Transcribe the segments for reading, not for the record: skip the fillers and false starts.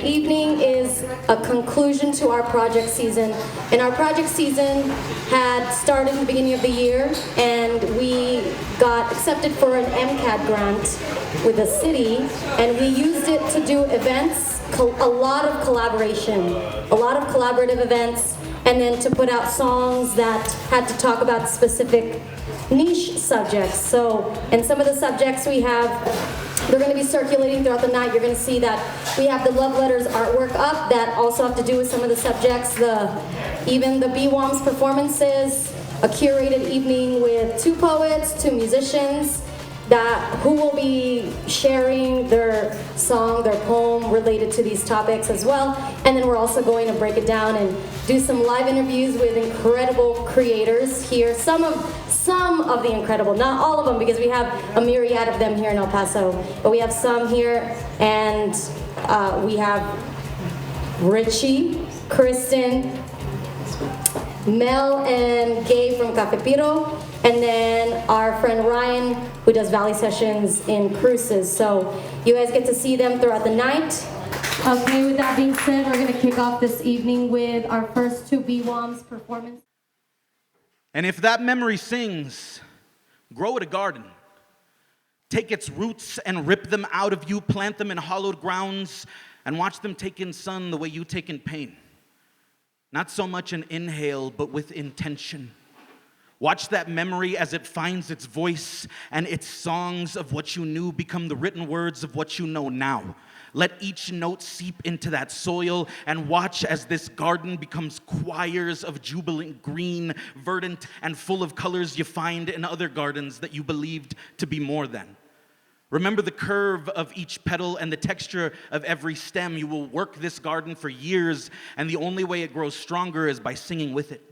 evening is a conclusion to our project season. And our project season had started in the beginning of the year, and we got accepted for an MCAD grant with the city, and we used it to do events, a lot of collaboration, a lot of collaborative events, and then to put out songs that had to talk about specific niche subjects. So, and some of the subjects we have, they're going to be circulating throughout the night. You're going to see that we have the love letters artwork up that also have to do with some of the subjects, even the BWOMS performances, a curated evening with 2 poets, 2 musicians, who will be sharing their song, their poem related to these topics as well. And then we're also going to break it down and do some live interviews with incredible creators here. Some of the incredible, not all of them, because we have a myriad of them here in El Paso, but we have some here, and we have Richie, Kristen, Mel and Gabe from Cafe Piro, and then our friend Ryan, who does Valley Sessions in Cruces. So you guys get to see them throughout the night. Okay, with that being said, we're going to kick off this evening with our first 2 BWOMS performances. And if that memory sings, grow it a garden. Take its roots and rip them out of you, plant them in hollowed grounds, and watch them take in sun the way you take in pain. Not so much an inhale, but with intention. Watch that memory as it finds its voice, and its songs of what you knew become the written words of what you know now. Let each note seep into that soil, and watch as this garden becomes choirs of jubilant green, verdant, and full of colors you find in other gardens that you believed to be more than. Remember the curve of each petal and the texture of every stem. You will work this garden for years, and the only way it grows stronger is by singing with it.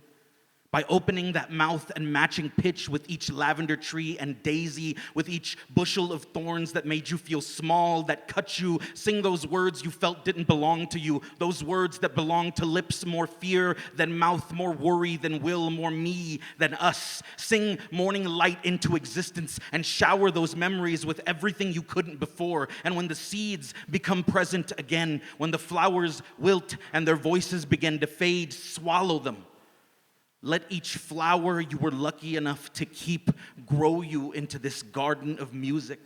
By opening that mouth and matching pitch with each lavender tree and daisy, with each bushel of thorns that made you feel small, that cut you. Sing those words you felt didn't belong to you, those words that belong to lips, more fear than mouth, more worry than will, more me than us. Sing morning light into existence and shower those memories with everything you couldn't before. And when the seeds become present again, when the flowers wilt and their voices begin to fade, swallow them. Let each flower you were lucky enough to keep grow you into this garden of music.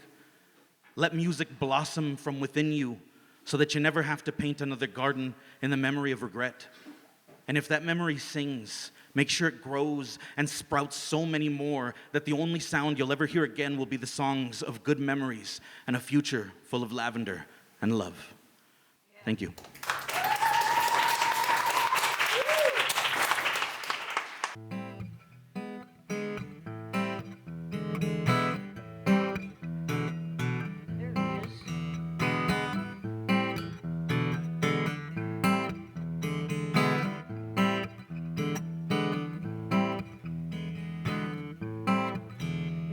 Let music blossom from within you so that you never have to paint another garden in the memory of regret. And if that memory sings, make sure it grows and sprouts so many more that the only sound you'll ever hear again will be the songs of good memories and a future full of lavender and love. Thank you.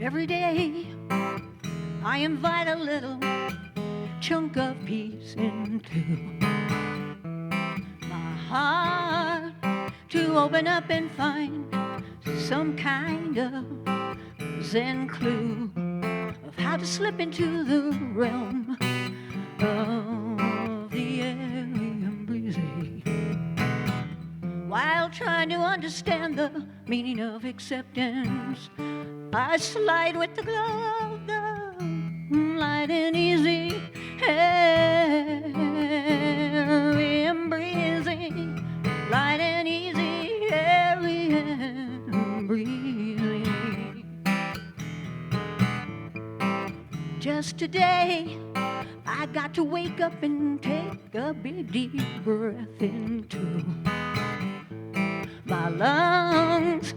Every day I invite a little chunk of peace into my heart to open up and find some kind of Zen clue of how to slip into the realm of the airy and breezy while trying to understand the meaning of acceptance. I slide with the glow of the light and easy, airy and breezy, light and easy, airy and breezy. Just today, I got to wake up and take a big deep breath into my lungs.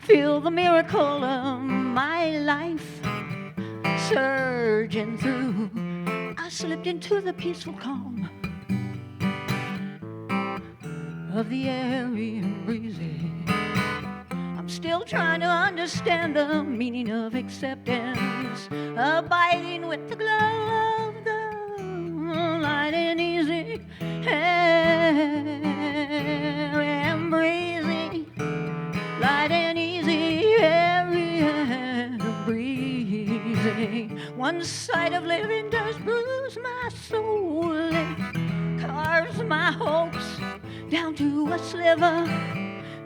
Feel the miracle of my life surging through. I slipped into the peaceful calm of the airy and breezy. I'm still trying to understand the meaning of acceptance, abiding with the glow of the light and easy, airy and breezy, light and easy, airy and breezy. One sight of living does bruise my soul and carve to a sliver.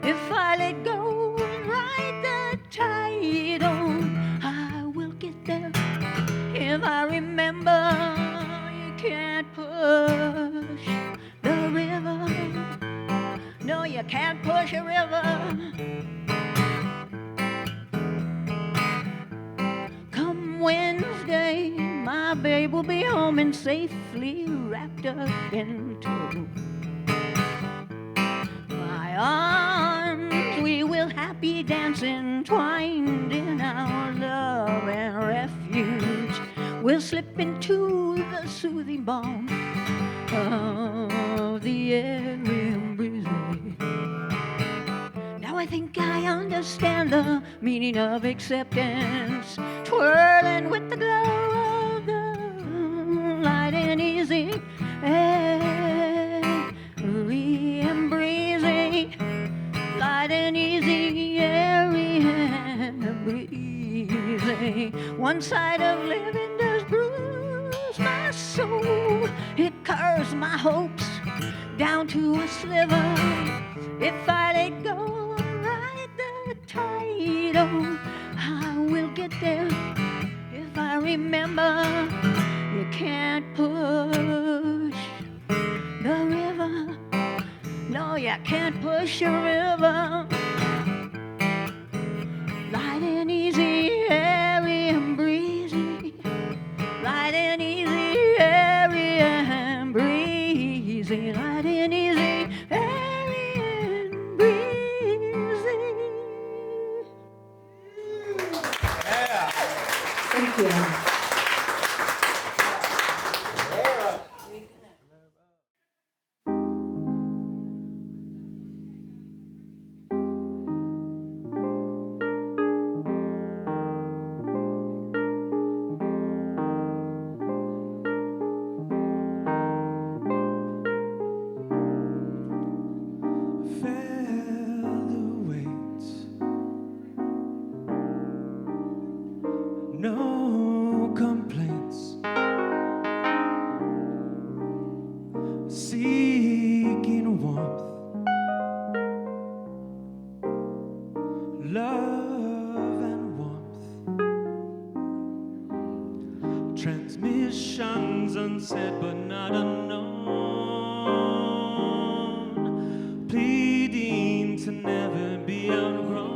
If I let go and ride the tide on, I will get there. If I remember, you can't push the river. No, you can't push a river. Come Wednesday, my babe will be home and safely wrapped up into my arms. We will happy dance entwined in our love and refuge. We'll slip into the soothing balm of the airy breeze. Now I think I understand the meaning of acceptance, twirling with the glow of the light and easy, airy and breezy, light and easy, airy and breezy. One side of living does bruise my soul, it curves my hopes down to a sliver. If I let go and ride the tide on, I will get there. If I remember, you can't push the river. No, you can't push a river. Light and easy, airy and breezy. Light and easy, airy and breezy. Light and easy, airy and breezy. Thank you. No complaints, seeking warmth, love and warmth, transmissions unsaid but not unknown, pleading to never be outgrown.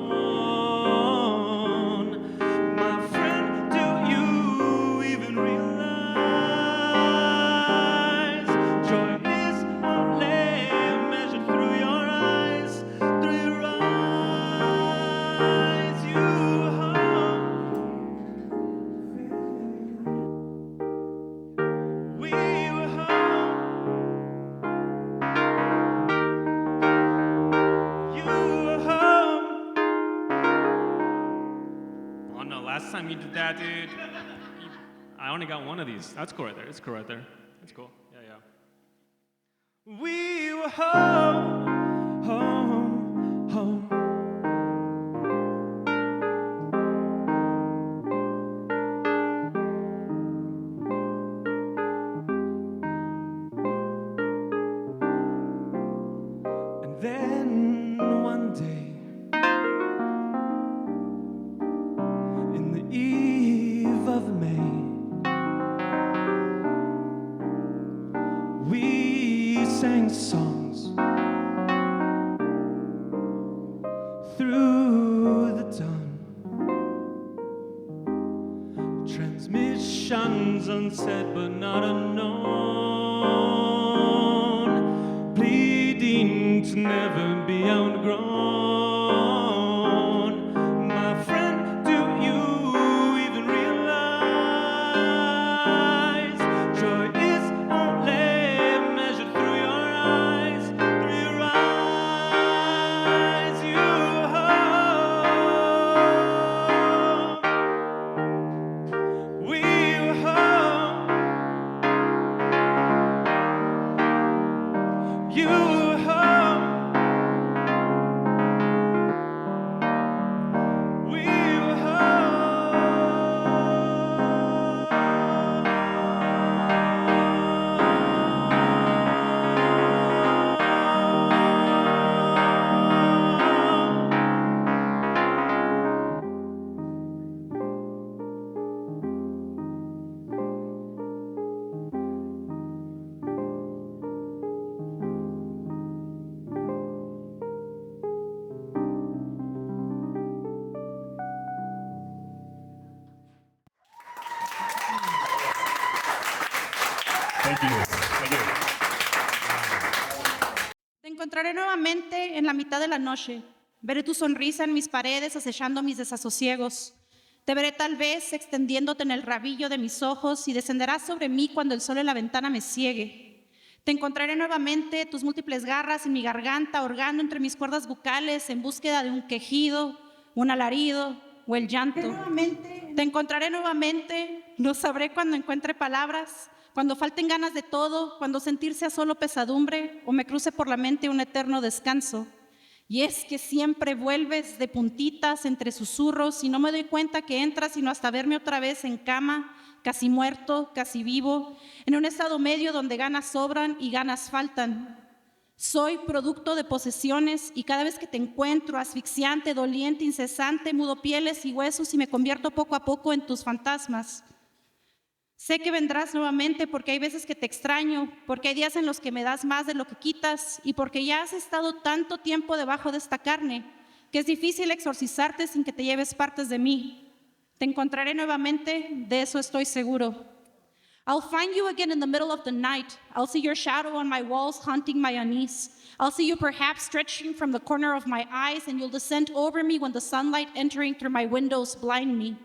Last time you did that, dude, I only got one of these. That's cool right there. It's cool right there. That's cool. Yeah, yeah. We were home, home, home. And then one day, eve of May, we sang songs through the dawn, transmissions unsaid but not unknown, pleading to never be outgrown. You were home. Thank you. Thank you. Te encontraré nuevamente en la mitad de la noche. Veré tu sonrisa en mis paredes acechando mis desasosiegos. Te veré tal vez extendiéndote en el rabillo de mis ojos y descenderás sobre mí cuando el sol en la ventana me ciegue. Te encontraré nuevamente tus múltiples garras en mi garganta, hurgando entre mis cuerdas bucales en búsqueda de un quejido, un alarido o el llanto. Te encontraré nuevamente, lo sabré cuando encuentre palabras, cuando falten ganas de todo, cuando sentirse a solo pesadumbre o me cruce por la mente un eterno descanso. Y es que siempre vuelves de puntitas entre susurros y no me doy cuenta que entras sino hasta verme otra vez en cama, casi muerto, casi vivo, en un estado medio donde ganas sobran y ganas faltan. Soy producto de posesiones y cada vez que te encuentro asfixiante, doliente, incesante, mudo pieles y huesos y me convierto poco a poco en tus fantasmas. Sé que vendrás nuevamente porque hay veces que te extraño, porque hay días en los que me das más de lo que quitas y porque ya has estado tanto tiempo debajo de esta carne que es difícil exorcizarte sin que te lleves partes de mí. Te encontraré nuevamente, de eso estoy seguro. I'll find you again in the middle of the night. I'll see your shadow on my walls haunting my unease. I'll see you perhaps stretching from the corner of my eyes and you'll descend over me when the sunlight entering through my windows blind me.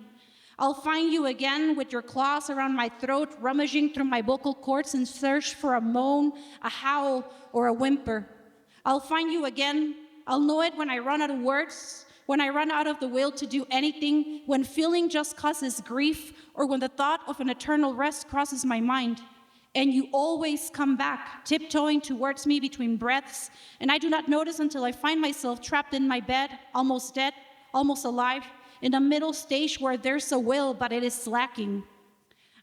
I'll find you again with your claws around my throat, rummaging through my vocal cords in search for a moan, a howl, or a whimper. I'll find you again. I'll know it when I run out of words, when I run out of the will to do anything, when feeling just causes grief, or when the thought of an eternal rest crosses my mind. And you always come back, tiptoeing towards me between breaths, and I do not notice until I find myself trapped in my bed, almost dead, almost alive, in a middle stage where there's a will, but it is lacking.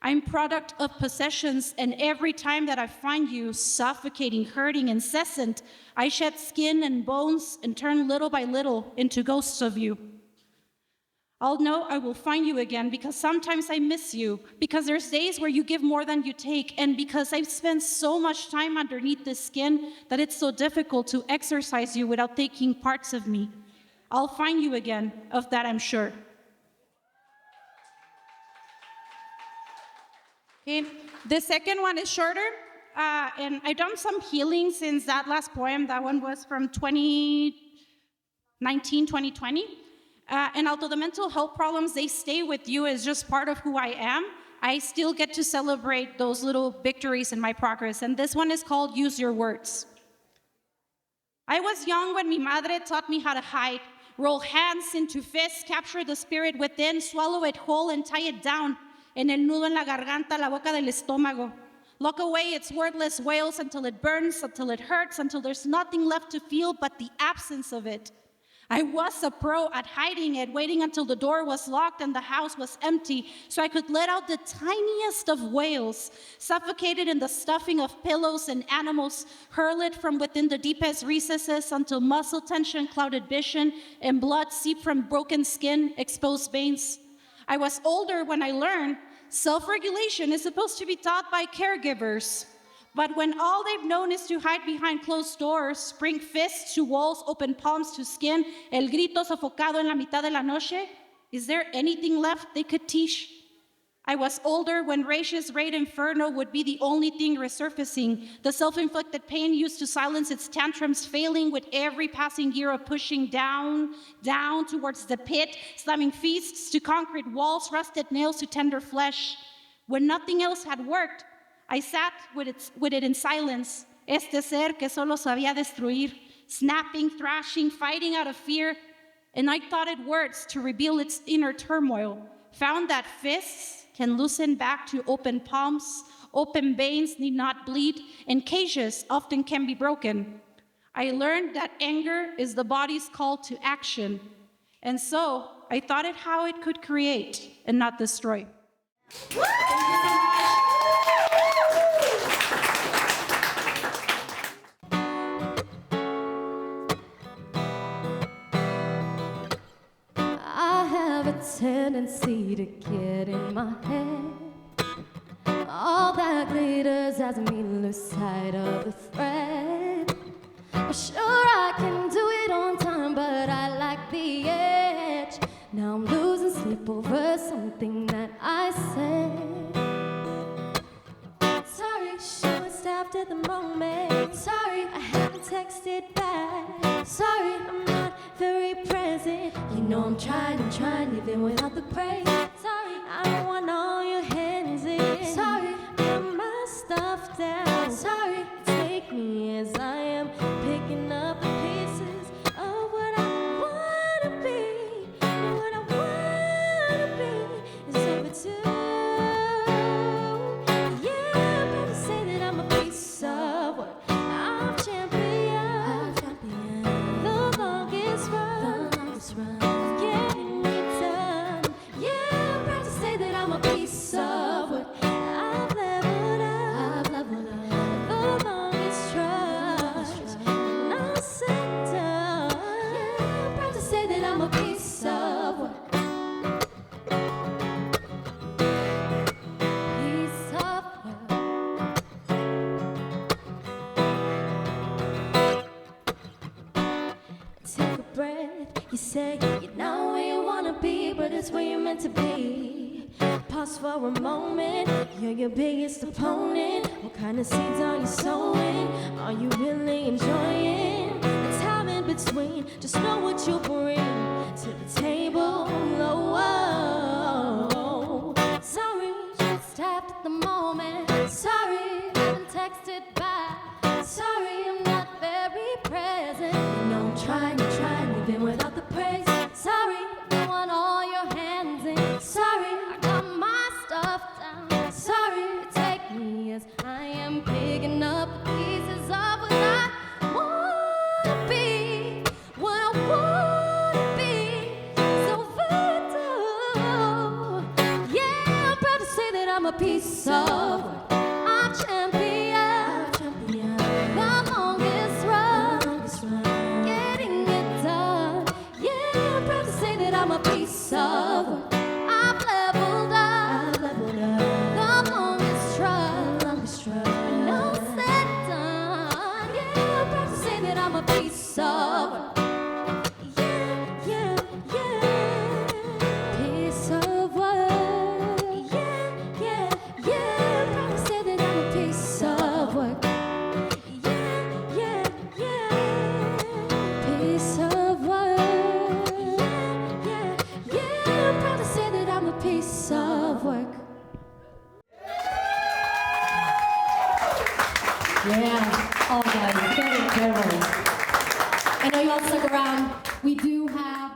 I'm product of possessions, and every time that I find you suffocating, hurting, incessant, I shed skin and bones and turn little by little into ghosts of you. I'll know I will find you again because sometimes I miss you, because there's days where you give more than you take, and because I've spent so much time underneath this skin that it's so difficult to exercise you without taking parts of me. I'll find you again, of that I'm sure. Okay, the second one is shorter, and I've done some healing since that last poem. That one was from 2019, 2020. And although the mental health problems, they stay with you as just part of who I am, I still get to celebrate those little victories in my progress. And this one is called Use Your Words. I was young when mi madre taught me how to hide. Roll hands into fists, capture the spirit within, swallow it whole and tie it down. En el nudo en la garganta, la boca del estómago. Lock away its wordless wails until it burns, until it hurts, until there's nothing left to feel but the absence of it. I was a pro at hiding it, waiting until the door was locked and the house was empty so I could let out the tiniest of wails, suffocated in the stuffing of pillows and animals, hurl it from within the deepest recesses until muscle tension clouded vision and blood seeped from broken skin, exposed veins. I was older when I learned self-regulation is supposed to be taught by caregivers. But when all they've known is to hide behind closed doors, bring fists to walls, open palms to skin, el grito sofocado en la mitad de la noche, is there anything left they could teach? I was older when Rach's raid inferno would be the only thing resurfacing, the self-inflicted pain used to silence its tantrums, failing with every passing year of pushing down, down towards the pit, slamming fists to concrete walls, rusted nails to tender flesh. When nothing else had worked, I sat with it in silence, este ser que solo sabía destruir, snapping, thrashing, fighting out of fear, and I thought it words to reveal its inner turmoil, found that fists can loosen back to open palms, open veins need not bleed, and cages often can be broken. I learned that anger is the body's call to action, and so I thought it how it could create and not destroy. Tendency to get in my head. All that glitters has me lose sight of the thread. Sure, I can do it on time, but I like the edge. Now I'm losing sleep over something that I said. Sorry. after the moment. Sorry, I haven't texted back. Sorry, I'm not very present. You know I'm trying, even without the praise. Sorry, I don't want all your hands in. Sorry, put my stuff down. Sorry, take me as I am, picking up the pieces of what I wanna be. And what I wanna be is over too. Yeah, I'm about to say that I'm a piece of work. I'm champion. The longest run. Getting it done. Yeah, I'm proud to say that I'm a piece of work. I've leveled up. The longest trust. And I'm set down. Yeah, I'm proud to say that I'm a piece of work. Piece of work. Take a breath. You say you're not where you wanna be, but it's where you're meant to be. Pause for a moment. You're your biggest opponent. What kind of seeds are you sowing? Are you really enjoying the time in between? Just know what you bring to the table. Oh, sorry, just after the moment. Sorry, haven't texted back. Sorry, I'm not very present. You know I'm trying, even without the praise. Sorry, I want all your hands in. Sorry, I got my stuff down. Sorry, take me as I am, picking up the pieces of what I wanna be. What I wanna be. So vital. Yeah, I'm proud to say that I'm a piece of work. I'm champion. The longest run. Getting it done. Yeah, I'm proud to say that I'm a piece of work. I've leveled up. The longest run. And I'm set done. Yeah, I'm proud to say that I'm a piece of work. Yeah. Piece of work. Yeah. I'm proud to say that I'm a piece of work. Yeah. Piece of work. Yeah. I'm proud to say that I'm a piece of work. Yeah. Oh, guys, very incredible. I know you all stuck around. We do have